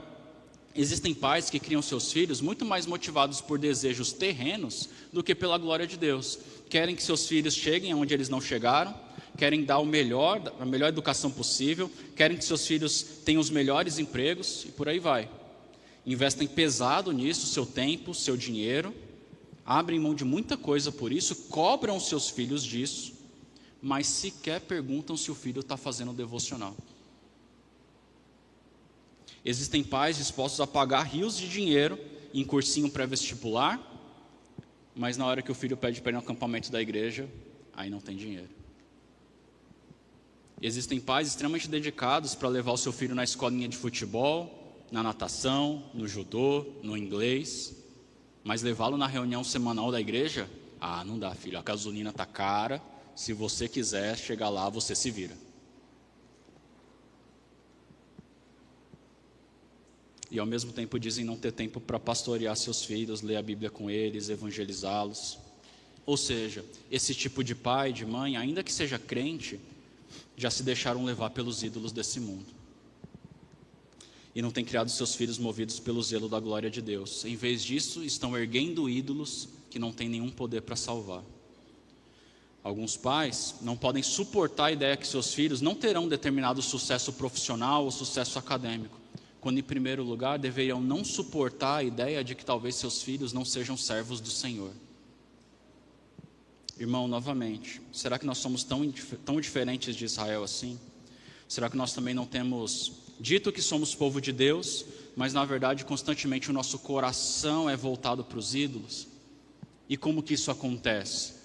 existem pais que criam seus filhos muito mais motivados por desejos terrenos do que pela glória de Deus. Querem que seus filhos cheguem onde eles não chegaram, querem dar a melhor educação possível, querem que seus filhos tenham os melhores empregos e por aí vai. Investem pesado nisso, seu tempo, seu dinheiro, abrem mão de muita coisa por isso, cobram seus filhos disso, mas sequer perguntam se o filho está fazendo devocional. Existem pais dispostos a pagar rios de dinheiro em cursinho pré-vestibular, mas na hora que o filho pede para ir no acampamento da igreja, aí não tem dinheiro. Existem pais extremamente dedicados para levar o seu filho na escolinha de futebol, na natação, no judô, no inglês, mas levá-lo na reunião semanal da igreja, não dá, filho, a gasolina está cara, se você quiser chegar lá, você se vira. E ao mesmo tempo dizem não ter tempo para pastorear seus filhos, ler a Bíblia com eles, evangelizá-los. Ou seja, esse tipo de pai, de mãe, ainda que seja crente, já se deixaram levar pelos ídolos desse mundo. E não têm criado seus filhos movidos pelo zelo da glória de Deus. Em vez disso, estão erguendo ídolos que não têm nenhum poder para salvar. Alguns pais não podem suportar a ideia que seus filhos não terão determinado sucesso profissional ou sucesso acadêmico, quando em primeiro lugar deveriam não suportar a ideia de que talvez seus filhos não sejam servos do Senhor. Irmão, novamente, será que nós somos tão diferentes de Israel assim? Será que nós também não temos dito que somos povo de Deus, mas na verdade constantemente o nosso coração é voltado para os ídolos? E como que isso acontece?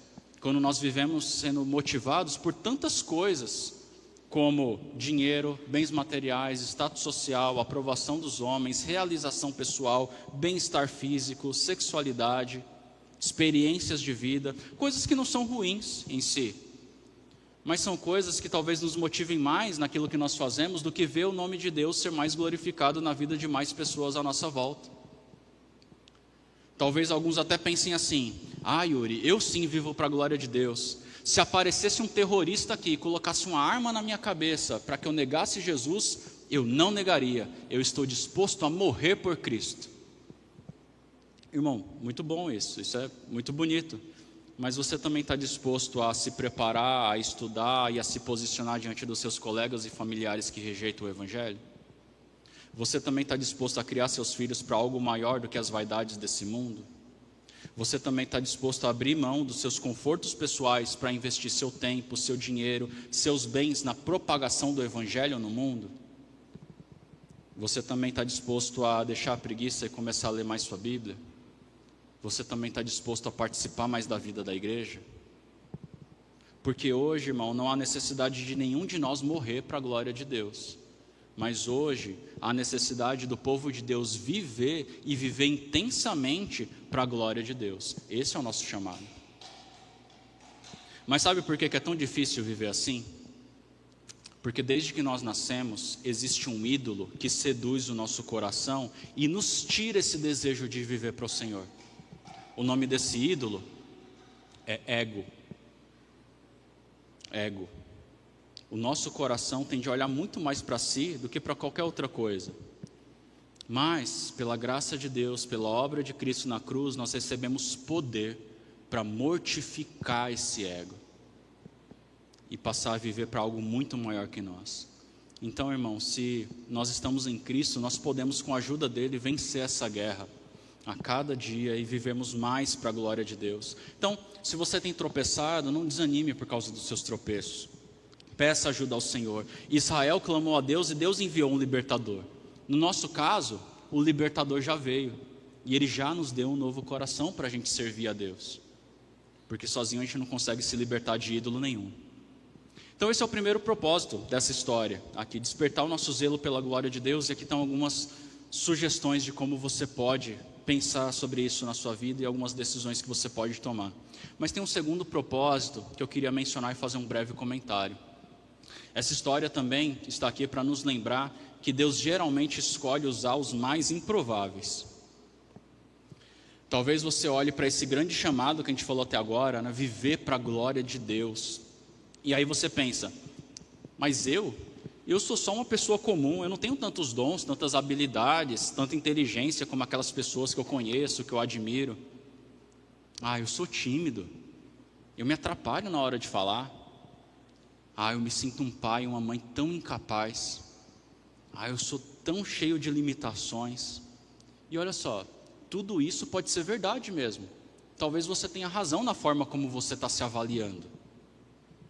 Quando nós vivemos sendo motivados por tantas coisas, como dinheiro, bens materiais, status social, aprovação dos homens, realização pessoal, bem-estar físico, sexualidade, experiências de vida, coisas que não são ruins em si, mas são coisas que talvez nos motivem mais naquilo que nós fazemos do que ver o nome de Deus ser mais glorificado na vida de mais pessoas à nossa volta. Talvez alguns até pensem assim: Yuri, eu sim vivo para a glória de Deus. Se aparecesse um terrorista aqui e colocasse uma arma na minha cabeça para que eu negasse Jesus, eu não negaria, eu estou disposto a morrer por Cristo. Irmão, muito bom isso é muito bonito, mas você também está disposto a se preparar, a estudar e a se posicionar diante dos seus colegas e familiares que rejeitam o Evangelho? Você também está disposto a criar seus filhos para algo maior do que as vaidades desse mundo? Você também está disposto a abrir mão dos seus confortos pessoais para investir seu tempo, seu dinheiro, seus bens na propagação do Evangelho no mundo? Você também está disposto a deixar a preguiça e começar a ler mais sua Bíblia? Você também está disposto a participar mais da vida da igreja? Porque hoje, irmão, não há necessidade de nenhum de nós morrer para a glória de Deus. Mas hoje, há necessidade do povo de Deus viver e viver intensamente para a glória de Deus. Esse é o nosso chamado. Mas sabe por que é tão difícil viver assim? Porque desde que nós nascemos, existe um ídolo que seduz o nosso coração e nos tira esse desejo de viver para o Senhor. O nome desse ídolo é ego. Ego. O nosso coração tende a olhar muito mais para si do que para qualquer outra coisa. Mas, pela graça de Deus, pela obra de Cristo na cruz, nós recebemos poder para mortificar esse ego e passar a viver para algo muito maior que nós. Então, irmão, se nós estamos em Cristo, nós podemos, com a ajuda dele, vencer essa guerra a cada dia e vivemos mais para a glória de Deus. Então, se você tem tropeçado, não desanime por causa dos seus tropeços. Peça ajuda ao Senhor. Israel clamou a Deus e Deus enviou um libertador. No nosso caso, o libertador já veio e ele já nos deu um novo coração para a gente servir a Deus, porque sozinho a gente não consegue se libertar de ídolo nenhum. Então esse é o primeiro propósito dessa história aqui, despertar o nosso zelo pela glória de Deus. E aqui estão algumas sugestões de como você pode pensar sobre isso na sua vida e algumas decisões que você pode tomar. Mas tem um segundo propósito que eu queria mencionar e fazer um breve comentário. Essa história também está aqui para nos lembrar que Deus geralmente escolhe usar os mais improváveis. Talvez você olhe para esse grande chamado que a gente falou até agora, né? Viver para a glória de Deus. E aí você pensa, mas eu sou só uma pessoa comum, eu não tenho tantos dons, tantas habilidades, tanta inteligência como aquelas pessoas que eu conheço, que eu admiro. Eu sou tímido, eu me atrapalho na hora de falar. Eu me sinto um pai e uma mãe tão incapaz. Eu sou tão cheio de limitações. E olha só, tudo isso pode ser verdade mesmo. Talvez você tenha razão na forma como você está se avaliando.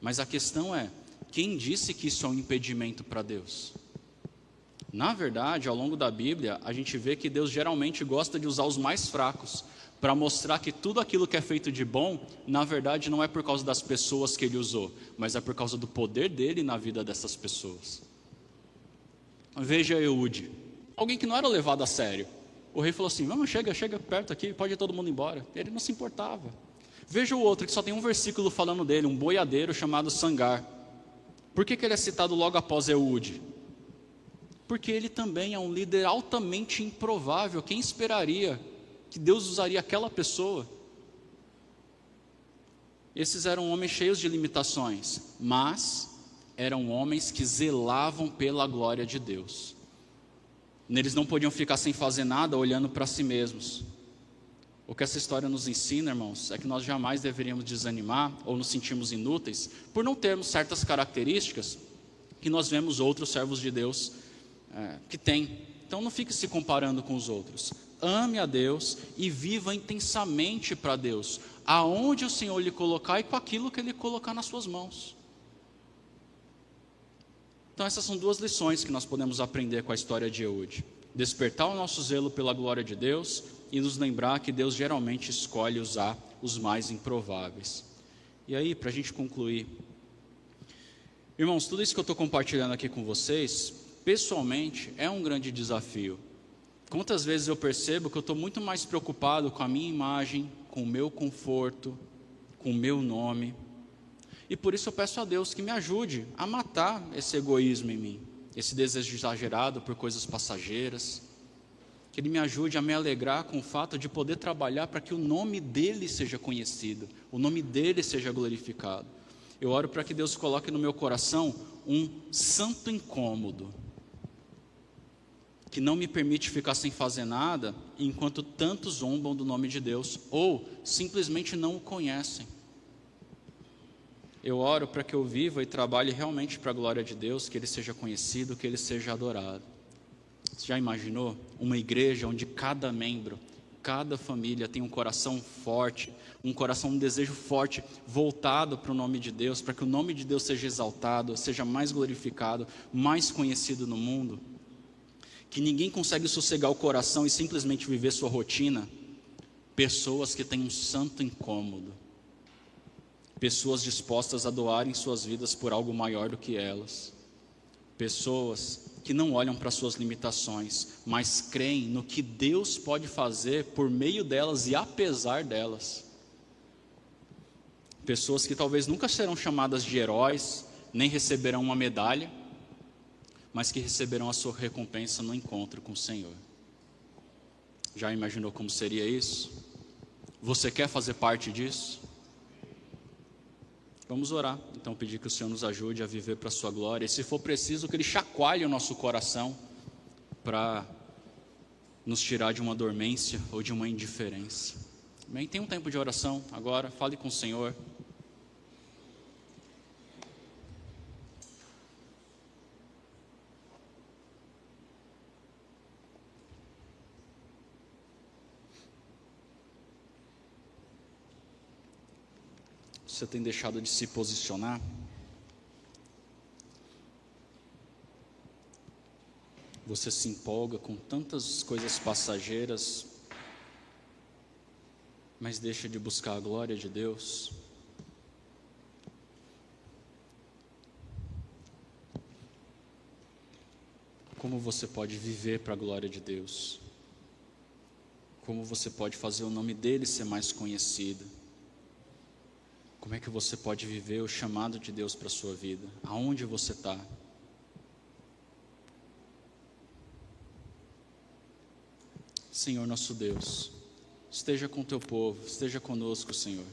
Mas a questão é, quem disse que isso é um impedimento para Deus? Na verdade, ao longo da Bíblia, a gente vê que Deus geralmente gosta de usar os mais fracos para mostrar que tudo aquilo que é feito de bom, na verdade não é por causa das pessoas que Ele usou, mas é por causa do poder dEle na vida dessas pessoas. Veja Eude, alguém que não era levado a sério. O rei falou assim, vamos, chega perto aqui, pode ir todo mundo embora. Ele não se importava. Veja o outro, que só tem um versículo falando dele, um boiadeiro chamado Sangar. Por que ele é citado logo após Eude? Porque ele também é um líder altamente improvável. Quem esperaria que Deus usaria aquela pessoa? Esses eram homens cheios de limitações, mas eram homens que zelavam pela glória de Deus. Eles não podiam ficar sem fazer nada, olhando para si mesmos. O que essa história nos ensina, irmãos, é que nós jamais deveríamos desanimar ou nos sentirmos inúteis por não termos certas características que nós vemos outros servos de Deus que têm. Então não fique se comparando com os outros. Ame a Deus e viva intensamente para Deus, aonde o Senhor lhe colocar e com aquilo que Ele colocar nas suas mãos. Então essas são duas lições que nós podemos aprender com a história de Eude. Despertar o nosso zelo pela glória de Deus e nos lembrar que Deus geralmente escolhe usar os mais improváveis. E aí, para a gente concluir, irmãos, tudo isso que eu estou compartilhando aqui com vocês, pessoalmente, é um grande desafio. Quantas vezes eu percebo que eu estou muito mais preocupado com a minha imagem, com o meu conforto, com o meu nome. E por isso eu peço a Deus que me ajude a matar esse egoísmo em mim, esse desejo exagerado por coisas passageiras. Que Ele me ajude a me alegrar com o fato de poder trabalhar para que o nome dEle seja conhecido, o nome dEle seja glorificado. Eu oro para que Deus coloque no meu coração um santo incômodo, que não me permite ficar sem fazer nada, enquanto tantos zombam do nome de Deus, ou simplesmente não o conhecem. Eu oro para que eu viva e trabalhe realmente para a glória de Deus, que Ele seja conhecido, que Ele seja adorado. Você já imaginou uma igreja onde cada membro, cada família tem um coração forte, um desejo forte, voltado para o nome de Deus, para que o nome de Deus seja exaltado, seja mais glorificado, mais conhecido no mundo? Que ninguém consegue sossegar o coração e simplesmente viver sua rotina? Pessoas que têm um santo incômodo, pessoas dispostas a doarem suas vidas por algo maior do que elas, pessoas que não olham para suas limitações, mas creem no que Deus pode fazer por meio delas e apesar delas. Pessoas que talvez nunca serão chamadas de heróis, nem receberão uma medalha, mas que receberão a sua recompensa no encontro com o Senhor. Já imaginou como seria isso? Você quer fazer parte disso? Vamos orar, então pedir que o Senhor nos ajude a viver para a sua glória, e se for preciso que Ele chacoalhe o nosso coração para nos tirar de uma dormência ou de uma indiferença. Amém? Tem um tempo de oração agora, fale com o Senhor. Você tem deixado de se posicionar? Você se empolga com tantas coisas passageiras, mas deixa de buscar a glória de Deus? Como você pode viver para a glória de Deus? Como você pode fazer o nome dele ser mais conhecido? Como é que você pode viver o chamado de Deus para a sua vida? Aonde você está? Senhor nosso Deus, esteja com o teu povo, esteja conosco, Senhor.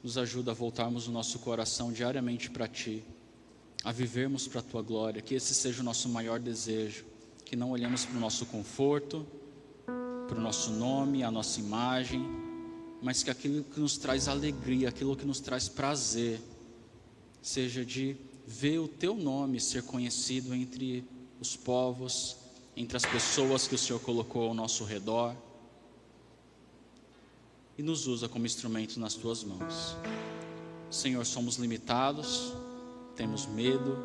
Nos ajuda a voltarmos o nosso coração diariamente para Ti, a vivermos para a Tua glória, que esse seja o nosso maior desejo, que não olhemos para o nosso conforto, para o nosso nome, a nossa imagem, mas que aquilo que nos traz alegria, aquilo que nos traz prazer, seja de ver o Teu nome ser conhecido entre os povos, entre as pessoas que o Senhor colocou ao nosso redor, e nos usa como instrumento nas Tuas mãos. Senhor, somos limitados, temos medo,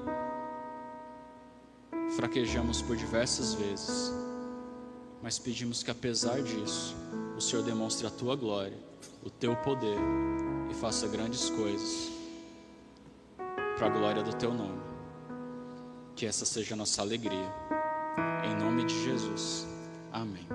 fraquejamos por diversas vezes, mas pedimos que apesar disso, o Senhor demonstre a Tua glória, o Teu poder, e faça grandes coisas para a glória do Teu nome. Que essa seja a nossa alegria. Em nome de Jesus. Amém.